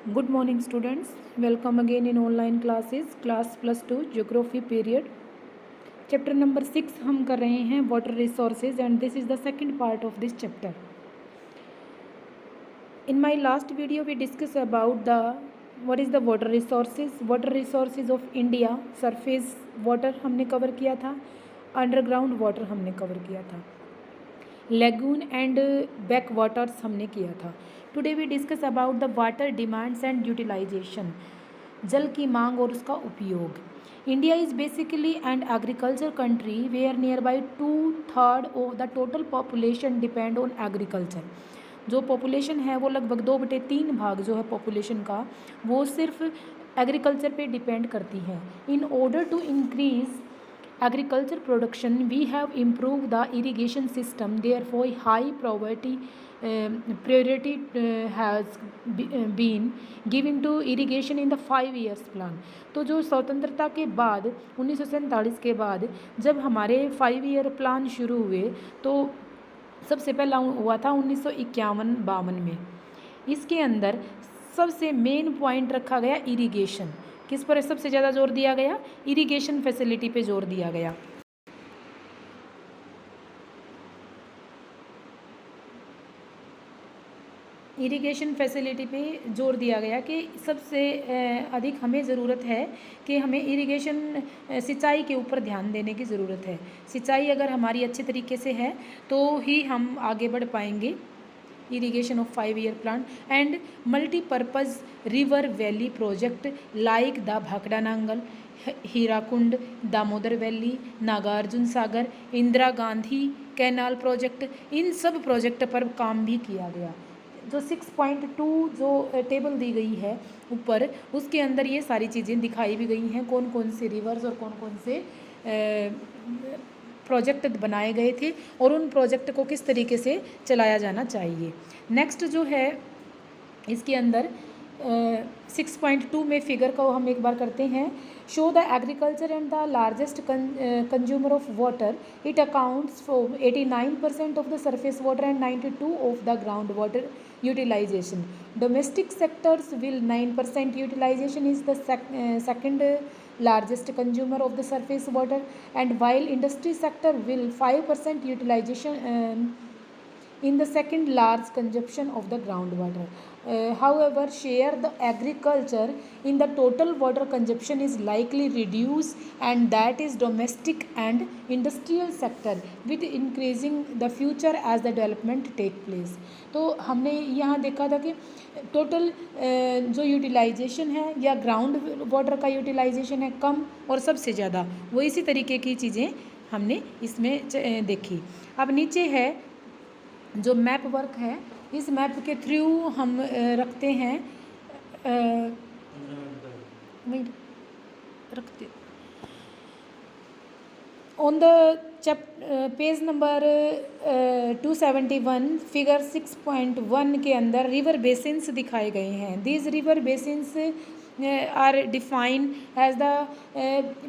Good morning students, welcome again in online classes, class +2 geography period. Chapter number 6 हम कर रहे हैं water resources and this is the second part of this chapter. In my last video we discussed about what is the water resources of India, surface water हमने cover किया था, underground water हमने cover किया था, lagoon and back waters हमने किया था. Today we discuss about the water demands and utilisation, जल की मांग और उसका उपयोग. India is basically and agriculture country where near by 2/3 of the total population depend on agriculture. जो पॉपुलेशन है वो लगभग 2/3 भाग जो है पॉपुलेशन का वो सिर्फ एग्रीकल्चर पे डिपेंड करती है. In order to increase agriculture production we have improved the irrigation system, therefore high priority has been given to irrigation in the 5 years plan. तो जो स्वतंत्रता के बाद 1947 के बाद जब हमारे 5 ईयर प्लान शुरू हुए तो सबसे पहला हुआ था 1951-52 में. इसके अंदर सबसे मेन पॉइंट रखा गया इरिगेशन. किस पर सबसे ज़्यादा जोर दिया गया? इरिगेशन फैसिलिटी पे जोर दिया गया. इरिगेशन फैसिलिटी पे जोर दिया गया कि सबसे अधिक हमें ज़रूरत है कि हमें इरिगेशन सिंचाई के ऊपर ध्यान देने की ज़रूरत है. सिंचाई अगर हमारी अच्छे तरीके से है तो ही हम आगे बढ़ पाएंगे. irrigation of 5 year plan and multi-purpose river valley project like the Bhakra Nangal, Hirakund, Damodar Valley, Nagarjuna Sagar, Indira Gandhi canal project, इन सब प्रोजेक्ट पर काम भी किया गया. जो 6.2 जो टेबल दी गई है ऊपर उसके अंदर ये सारी चीज़ें दिखाई भी गई हैं, कौन कौन से रिवर्स और कौन कौन से प्रोजेक्ट बनाए गए थे और उन प्रोजेक्ट को किस तरीके से चलाया जाना चाहिए. नेक्स्ट जो है इसके अंदर 6.2 में फिगर को हम एक बार करते हैं. Show the agriculture and the largest consumer of water. It accounts for 89% of the surface water and 92% of the ground water utilization. Domestic sectors will 9% utilization is the second largest consumer of the surface water, and while industry sector will 5% utilization in the second large consumption of the groundwater. However, share the agriculture in the total water consumption is likely reduce, and that is domestic and industrial sector with increasing the future as the development take place. तो हमने यहाँ देखा था कि total जो utilisation है या ground water का यूटिलाइजेशन है कम और सबसे ज़्यादा, वो इसी तरीके की चीज़ें हमने इसमें देखी. अब नीचे है जो मैप वर्क है, इस मैप के थ्रू हम रखते हैं on the page number 271 figure 6.1 के अंदर रिवर बेसिन्स दिखाए गए हैं. These river basins are defined as the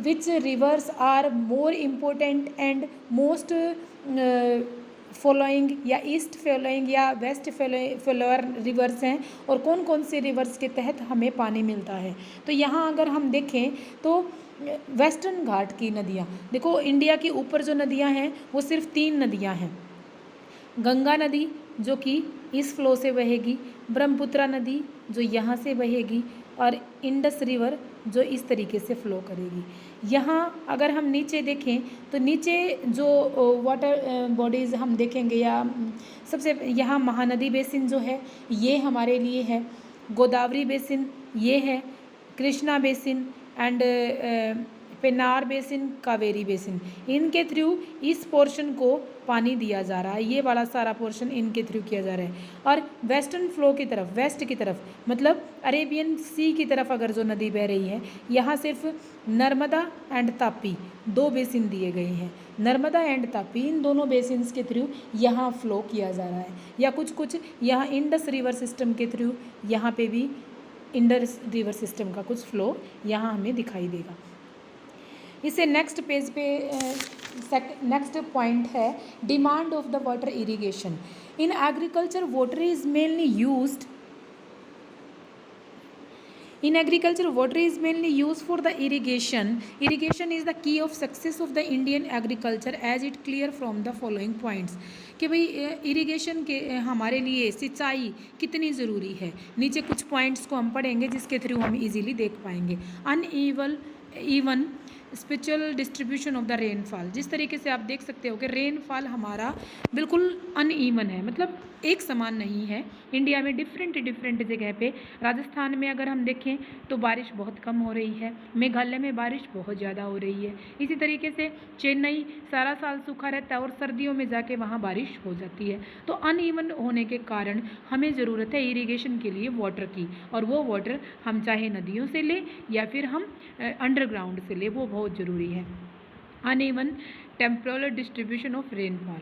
which rivers are more important and most following या ईस्ट फॉलोइंग या वेस्ट फॉलोअर रिवर्स हैं और कौन कौन से रिवर्स के तहत हमें पानी मिलता है. तो यहाँ अगर हम देखें तो वेस्टर्न घाट की नदियाँ देखो, इंडिया की ऊपर जो नदियाँ हैं वो सिर्फ 3 नदियाँ हैं. गंगा नदी जो कि इस फ्लो से बहेगी, ब्रह्मपुत्रा नदी जो यहाँ से बहेगी और इंडस रिवर जो इस तरीके से फ़्लो करेगी. यहाँ अगर हम नीचे देखें तो नीचे जो वाटर बॉडीज़ हम देखेंगे या सबसे यहाँ महानदी बेसिन जो है ये हमारे लिए है, गोदावरी बेसिन ये है, Krishna basin and Penner basin, Kaveri basin, इनके थ्रू इस पोर्शन को पानी दिया जा रहा है. ये वाला सारा पोर्शन इनके थ्रू किया जा रहा है. और वेस्टर्न फ्लो की तरफ, वेस्ट की तरफ मतलब अरेबियन सी की तरफ अगर जो नदी बह रही है, यहाँ सिर्फ नर्मदा एंड तापी 2 बेसिन दिए गए हैं. नर्मदा एंड तापी इन दोनों बेसिन्स के थ्रू यहाँ फ्लो किया जा रहा है. या कुछ यहाँ इंडस रिवर सिस्टम के थ्रू यहाँ पे भी इंडस रिवर सिस्टम का कुछ फ्लो यहाँ हमें दिखाई देगा. इसे नेक्स्ट पेज पे नेक्स्ट पॉइंट है demand of the water irrigation. In agriculture water is mainly used In agriculture, water is mainly used for the irrigation. Irrigation is the key of success of the Indian agriculture as it clear from the following points. कि भाई irrigation के हमारे लिए सिंचाई कितनी ज़रूरी है। नीचे कुछ पॉइंट्स को हम पढ़ेंगे जिसके थ्रू हम इजीली देख पाएंगे। Even spiritual distribution of the rainfall, जिस तरीके से आप देख सकते हो कि रेनफॉल हमारा बिल्कुल अनइवन है, मतलब एक समान नहीं है। इंडिया में डिफरेंट जगह पे, राजस्थान में अगर हम देखें तो बारिश बहुत कम हो रही है, मेघालय में बारिश बहुत ज़्यादा हो रही है, इसी तरीके से चेन्नई सारा साल सूखा रहता है और सर्दियों में जाके वहाँ बारिश हो जाती है। तो अनइवन होने के कारण हमें ज़रूरत है इरिगेशन के लिए वाटर की, और वो वाटर हम चाहे नदियों से लें या फिर हम अंडरग्राउंड से लें, वो बहुत ज़रूरी है। Uneven temporal distribution of rainfall,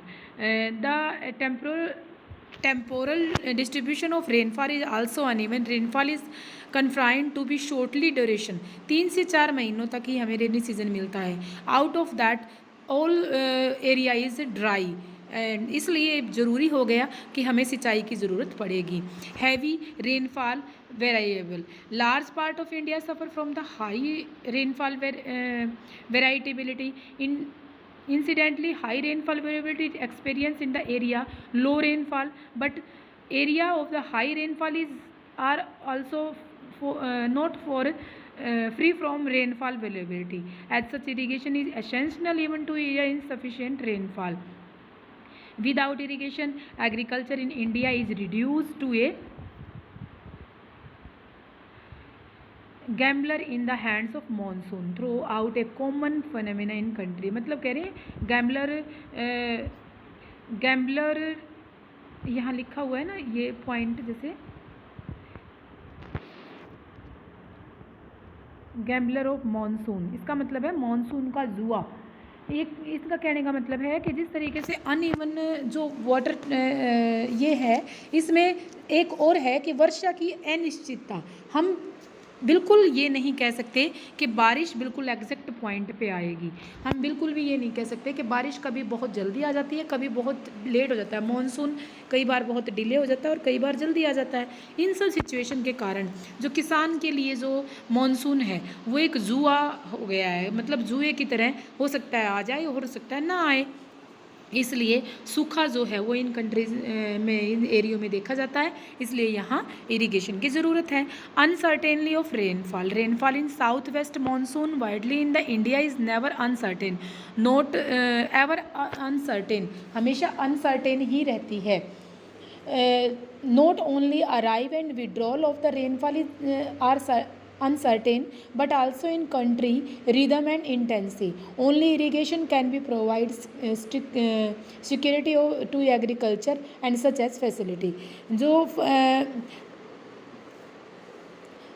the temporal distribution of rainfall is also uneven. Rainfall is confined to be shortly duration, 3 से 4 महीनों तक ही हमें रेनी सीजन मिलता है। Out of that all area is dry, and इसलिए ज़रूरी हो गया कि हमें सिंचाई की ज़रूरत पड़ेगी। Heavy rainfall variable, large part of India suffer from the high rainfall variability in Incidentally, high rainfall variability is experienced in the area low rainfall, but area of the high rainfall are also not free from rainfall variability. As such, irrigation is essential even to area insufficient rainfall. Without irrigation, agriculture in India is reduced to a gambler in the hands of monsoon through out A common phenomena in country. मतलब कह रहे हैं gambler यहाँ लिखा हुआ है ना, ये पॉइंट जैसे गैम्बलर ऑफ मानसून, इसका मतलब है मानसून का जुआ। एक इसका कहने का मतलब है कि जिस तरीके से अनइवन जो वाटर ये है, इसमें एक और है कि वर्षा की अनिश्चितता। हम बिल्कुल ये नहीं कह सकते कि बारिश बिल्कुल एग्जैक्ट पॉइंट पे आएगी। हम बिल्कुल भी ये नहीं कह सकते कि बारिश कभी बहुत जल्दी आ जाती है, कभी बहुत लेट हो जाता है। मॉनसून कई बार बहुत डिले हो जाता है और कई बार जल्दी आ जाता है। इन सब सिचुएशन के कारण जो किसान के लिए जो मॉनसून है वो एक जुआ हो गया है, मतलब जुए की तरह हो सकता है आ जाए, हो सकता है ना आए। इसलिए सूखा जो है वो इन कंट्रीज में, इन एरियो में देखा जाता है, इसलिए यहाँ इरिगेशन की ज़रूरत है। Uncertainty of rainfall in south west monsoon widely in the India is never uncertain, not ever uncertain, हमेशा अनसर्टेन ही रहती है। Not only arrive and withdrawal of the rainfall are uncertain, but also in country rhythm and intensity. Only irrigation can be provide security to agriculture and such as facility. जो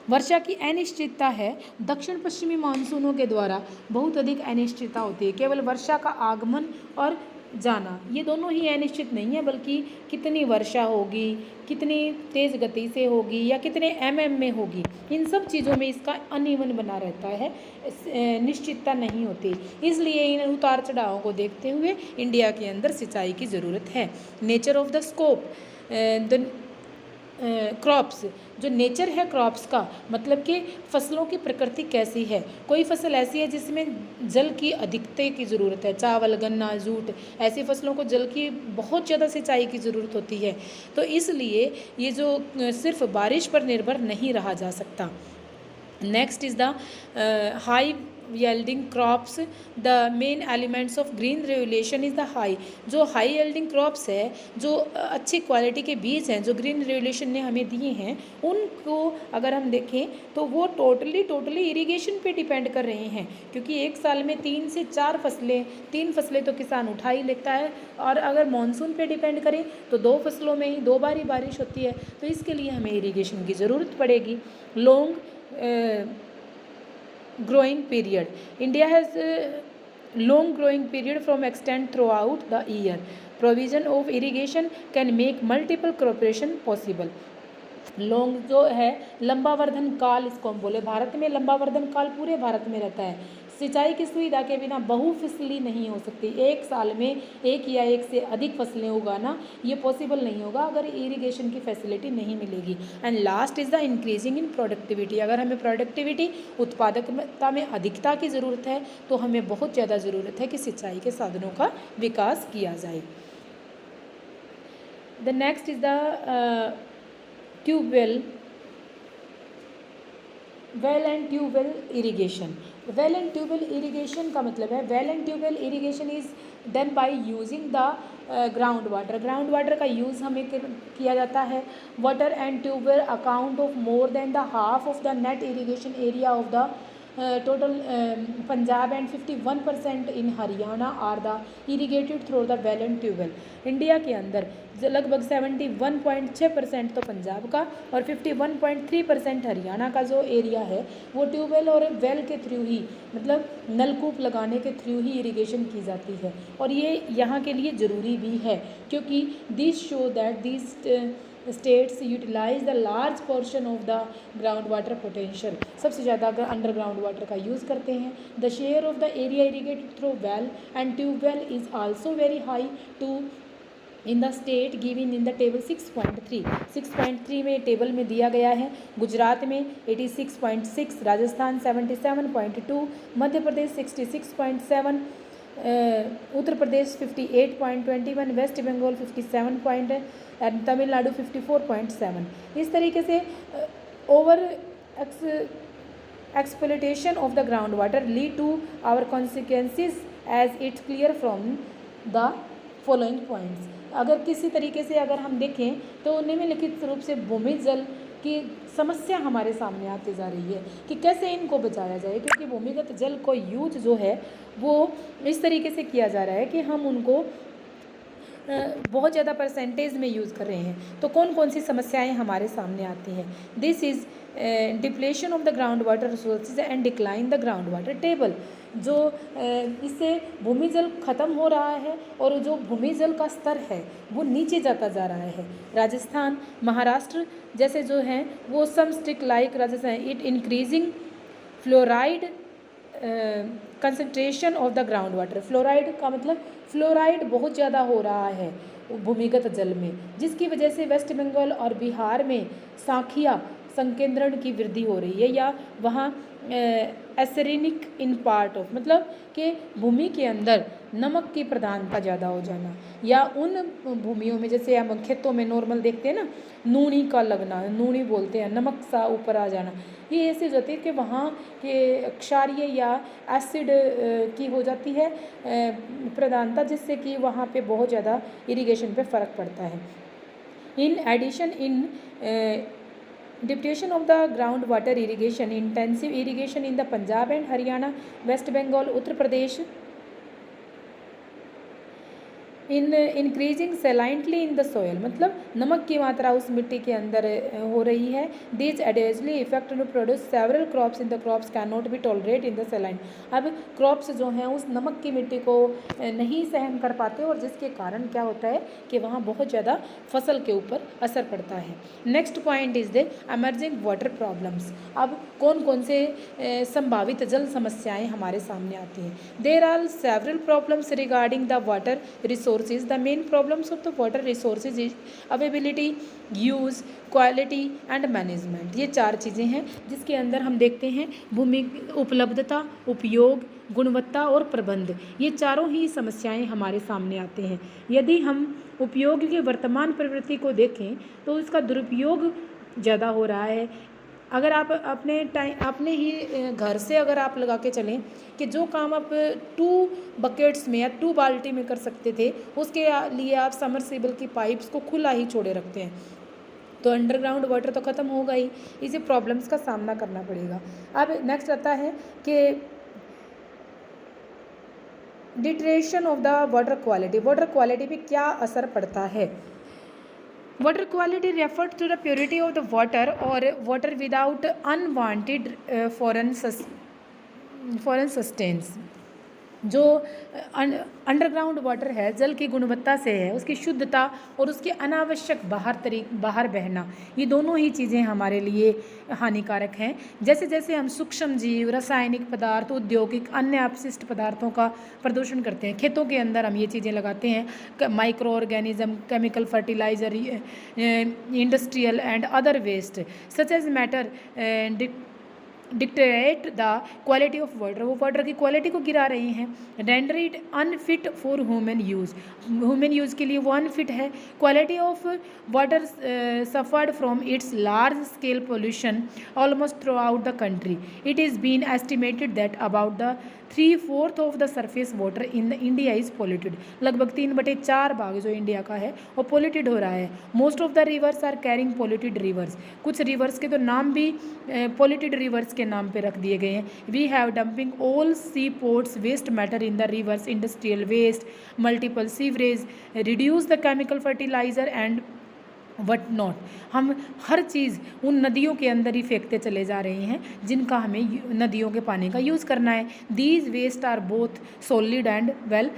वर्षा की अनिश्चितता है, दक्षिण पश्चिमी मानसूनों के द्वारा बहुत अधिक अनिश्चितता होती है। केवल वर्षा का आगमन और जाना, ये दोनों ही अनिश्चित नहीं है, बल्कि कितनी वर्षा होगी, कितनी तेज़ गति से होगी या कितने में होगी, इन सब चीज़ों में इसका अनइवन बना रहता है, निश्चितता नहीं होती। इसलिए इन उतार चढ़ावों को देखते हुए इंडिया के अंदर सिंचाई की ज़रूरत है। Nature of the scope, the crops, जो नेचर है क्रॉप्स का, मतलब कि फसलों की प्रकृति कैसी है। कोई फसल ऐसी है जिसमें जल की अधिकता की ज़रूरत है, चावल, गन्ना, जूट, ऐसी फसलों को जल की बहुत ज़्यादा सिंचाई की ज़रूरत होती है। तो इसलिए ये जो सिर्फ बारिश पर निर्भर नहीं रहा जा सकता। Next is the high yielding crops, the main elements of green revolution is the high, जो हाई yielding crops है, जो अच्छी क्वालिटी के बीज हैं जो ग्रीन रेवोल्यूशन ने हमें दिए हैं, उनको अगर हम देखें तो वो टोटली इरिगेशन पे डिपेंड कर रहे हैं, क्योंकि एक साल में 3 से 4 फसलें, 3 फसलें तो किसान उठा ही लेता है, और अगर मानसून पे डिपेंड करें तो 2 फसलों में ही 2 बार ही बारिश होती है। तो इसके लिए हमें इरिगेशन की ज़रूरत पड़ेगी। Long growing period, India has a long growing period from extent throughout the year. Provision of irrigation can make multiple cooperation possible. Long जो है लंबा वर्धन काल, इसको हम बोले, भारत में लंबा वर्धन काल पूरे भारत में रहता है। सिंचाई की सुविधा के बिना बहुफसली नहीं हो सकती। एक साल में एक या एक से अधिक फसलें उगाना ये पॉसिबल नहीं होगा अगर इरिगेशन की फैसिलिटी नहीं मिलेगी। And last is the increasing in productivity. अगर हमें प्रोडक्टिविटी उत्पादकता में अधिकता की ज़रूरत है तो हमें बहुत ज़्यादा ज़रूरत है कि सिंचाई के साधनों का विकास किया जाए। The next is the tubewell, well and tubewell irrigation. Well and tubewell irrigation का मतलब है, well and tubewell irrigation is done by using the ground water. Ground water का यूज़ हमें किया जाता है। Water and tubewell account of more than the half of the net irrigation area of the total Punjab and 51% in Haryana are the irrigated through the well and tubewell. India के अंदर लगभग 71.6% तो पंजाब का और 51.3% हरियाणा का जो एरिया है वो ट्यूबवेल और वेल के थ्रू ही, मतलब नलकूप लगाने के थ्रू ही इरिगेशन की जाती है। और ये यहाँ के लिए ज़रूरी भी है क्योंकि this show that this states utilise the large portion of the ground water potential. सबसे ज़्यादा अगर अंडरग्राउंड वाटर का यूज़ करते हैं। The share of the area irrigated through well and tubewell is also very high too in the state given in the table 6.3। 6.3 में table में दिया गया है। गुजरात में 86.6, राजस्थान 77.2, मध्य प्रदेश 66.7, उत्तर प्रदेश 58.21, वेस्ट बंगाल 57 एंड तमिलनाडु 54.7। इस तरीके से over exploitation of the ground water lead to our consequences as it's clear from the following points. अगर किसी तरीके से अगर हम देखें तो निम्नलिखित रूप से भूमि जल की समस्या हमारे सामने आती जा रही है कि कैसे इनको बचाया जाए, क्योंकि भूमिगत जल को यूज जो है वो इस तरीके से किया जा रहा है कि हम उनको बहुत ज़्यादा परसेंटेज में यूज़ कर रहे हैं। तो कौन कौन सी समस्याएं हमारे सामने आती हैं? This is depletion of the ground water resources and decline the ground water table. जो इससे भूमि जल खत्म हो रहा है और जो भूमि जल का स्तर है वो नीचे जाता जा रहा है। राजस्थान, महाराष्ट्र जैसे जो हैं वो some stick like Rajasthan it increasing fluoride concentration of the ground water. Fluoride का मतलब फ्लोराइड बहुत ज़्यादा हो रहा है भूमिगत जल में, जिसकी वजह से वेस्ट बंगाल और बिहार में सांखिया संकेंद्रण की वृद्धि हो रही है, या वहाँ एसिडिक इन पार्ट ऑफ, मतलब कि भूमि के अंदर नमक की प्रधानता ज़्यादा हो जाना, या उन भूमियों में जैसे हम खेतों में नॉर्मल देखते हैं ना, नूनी का लगना, नूनी बोलते हैं, नमक सा ऊपर आ जाना, ये ऐसे होती है कि वहाँ के क्षारीय या एसिड की हो जाती है प्रधानता, जिससे कि वहाँ पे बहुत ज़्यादा इरिगेशन पे फ़र्क पड़ता है। In addition in depletion of the ground water irrigation, intensive irrigation in the Punjab and Haryana, West Bengal, Uttar Pradesh, in increasing salinity in the soil, मतलब नमक की मात्रा उस मिट्टी के अंदर हो रही है। This adversely effect to produce several crops in the crops can not be tolerate in the saline. अब क्रॉप्स जो हैं उस नमक की मिट्टी को नहीं सहन कर पाते और जिसके कारण क्या होता है कि वहाँ बहुत ज़्यादा फसल के ऊपर असर पड़ता है। Next point is the emerging water problems. अब कौन कौन से संभावित जल समस्याएं हमारे सामने आती हैं? There are several problems regarding the water resources. The main problems of the water resources is availability, use, quality and management। ये 4 चीज़ें हैं जिसके अंदर हम देखते हैं भूमि उपलब्धता, उपयोग, गुणवत्ता और प्रबंध। ये चारों ही समस्याएं हमारे सामने आते हैं। यदि हम उपयोग की वर्तमान प्रवृत्ति को देखें तो इसका दुरुपयोग ज़्यादा हो रहा है। अगर आप अपने ही घर से अगर आप लगा के चलें कि जो काम आप 2 बकेट्स में या 2 बाल्टी में कर सकते थे, उसके लिए आप समरसेबल की पाइप्स को खुला ही छोड़े रखते हैं, तो अंडरग्राउंड वाटर तो ख़त्म होगा ही, इसी प्रॉब्लम्स का सामना करना पड़ेगा। अब नेक्स्ट आता है कि deterioration of the water quality. Water quality पे क्या असर पड़ता है? Water quality refers to the purity of the water और water without unwanted foreign substance. जो अंडरग्राउंड वाटर है, जल की गुणवत्ता से है, उसकी शुद्धता और उसके अनावश्यक बाहर बहना, ये दोनों ही चीज़ें हमारे लिए हानिकारक हैं। जैसे जैसे हम सूक्ष्म जीव, रासायनिक पदार्थ, औद्योगिक अन्य अपशिष्ट पदार्थों का प्रदूषण करते हैं, खेतों के अंदर हम ये चीज़ें लगाते हैं, micro organism, chemical fertiliser, industrial and other waste such as matter dictate the quality of water, वो वाटर की क्वालिटी को गिरा रही हैं, render it unfit for human use के लिए वो अनफिट है। Quality of water suffered from its large scale pollution almost throughout the country. It is been estimated that about the 3/4 of the surface water in the India is polluted. लगभग 3/4 भाग जो India का है वो polluted हो रहा है। Most of the rivers are carrying polluted rivers, कुछ रिवर्स के तो नाम भी पोल्यूटेड रिवर्स के नाम पे रख दिए गए हैं। We have dumping all sea ports waste matter in the rivers, industrial waste, multiple sewerage, reduce the chemical fertiliser and what not. हम हर चीज़ उन नदियों के अंदर ही फेंकते चले जा रहे हैं जिनका हमें नदियों के पानी का यूज़ करना है। These waste are both solid and well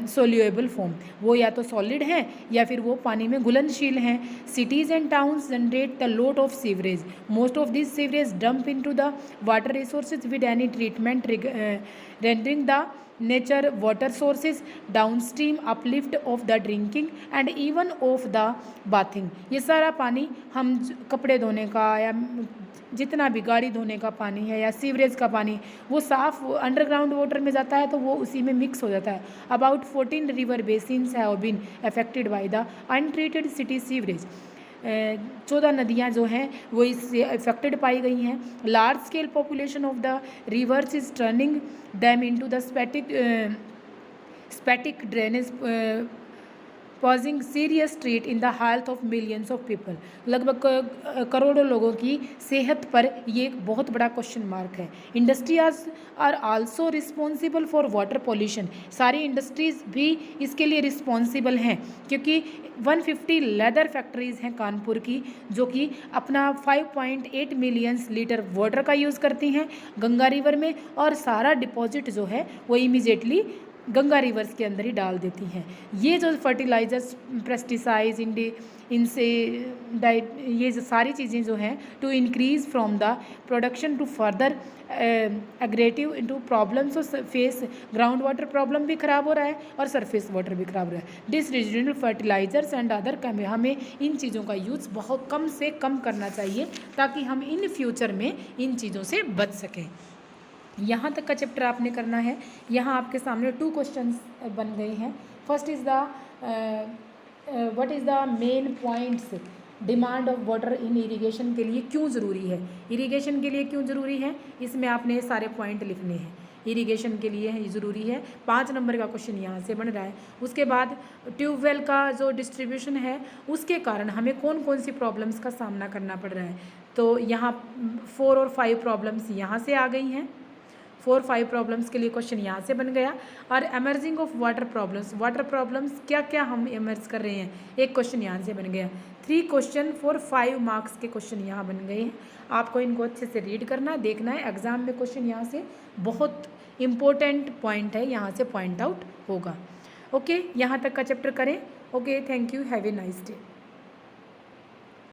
soluble form, वो या तो सॉलिड हैं या फिर वो पानी में घुलनशील हैं। Cities and towns generate the lot of sewerage, most of this sewerage dump into the water resources with any treatment rendering the nature water sources downstream uplift of the drinking and even of the bathing। ये सारा पानी हम कपड़े धोने का या जितना भी गाड़ी धोने का पानी है या सीवरेज का पानी, वो साफ अंडरग्राउंड वाटर में जाता है तो वो उसी में मिक्स हो जाता है। About 14 river basins have been affected by the untreated city sewerage. 14 नदियाँ जो हैं वो इससे अफेक्टेड पाई गई हैं। Large scale population of the rivers is turning them into the septic drainage posing serious threat in the health of millions of people. लगभग करोड़ों लोगों की सेहत पर ये एक बहुत बड़ा क्वेश्चन मार्क है। Industries are also responsible for water pollution, सारी इंडस्ट्रीज़ भी इसके लिए रिस्पॉन्सिबल हैं क्योंकि 150 लेदर फैक्ट्रीज़ हैं कानपुर की जो कि अपना 5.8 मिलियंस लीटर वाटर का यूज़ करती हैं गंगा रिवर में, और सारा डिपॉजिट जो है वो इमीडिएटली गंगा रिवर्स के अंदर ही डाल देती हैं। ये जो फर्टिलाइजर्स, पेस्टिसाइड्स, इनसे ये जो सारी चीज़ें जो हैं to increase from the production to further aggravate into problems of face, ground water problem भी ख़राब हो रहा है और सरफेस वाटर भी ख़राब हो रहा है। दिस रिजिडल फर्टिलाइजर्स एंड अदर हमें इन चीज़ों का यूज़ बहुत कम से कम करना चाहिए ताकि हम इन फ्यूचर में इन चीज़ों से बच सकें। यहाँ तक का चैप्टर आपने करना है। यहाँ आपके सामने 2 क्वेश्चंस बन गए हैं। First is the what is the main points demand of water in irrigation के लिए क्यों ज़रूरी है, इरिगेशन के लिए क्यों ज़रूरी है, इसमें आपने सारे पॉइंट लिखने हैं। इरिगेशन के लिए है ज़रूरी है, 5 नंबर का क्वेश्चन यहाँ से बन रहा है। उसके बाद ट्यूबवेल का जो डिस्ट्रीब्यूशन है उसके कारण हमें कौन कौन सी प्रॉब्लम्स का सामना करना पड़ रहा है, तो यहाँ 4 और 5 प्रॉब्लम्स यहाँ से आ गई हैं। 4-5 प्रॉब्लम्स के लिए क्वेश्चन यहाँ से बन गया। और एमर्जिंग ऑफ वाटर प्रॉब्लम्स क्या क्या हम एमर्ज कर रहे हैं, एक क्वेश्चन यहाँ से बन गया। 3 क्वेश्चन फॉर 5 मार्क्स के क्वेश्चन यहाँ बन गए हैं। आपको इनको अच्छे से रीड करना, देखना है, एग्जाम में क्वेश्चन यहाँ से बहुत इंपॉर्टेंट पॉइंट है, यहाँ से पॉइंट आउट होगा। ओके, यहाँ तक का चैप्टर करें। Okay, thank you, have a nice day.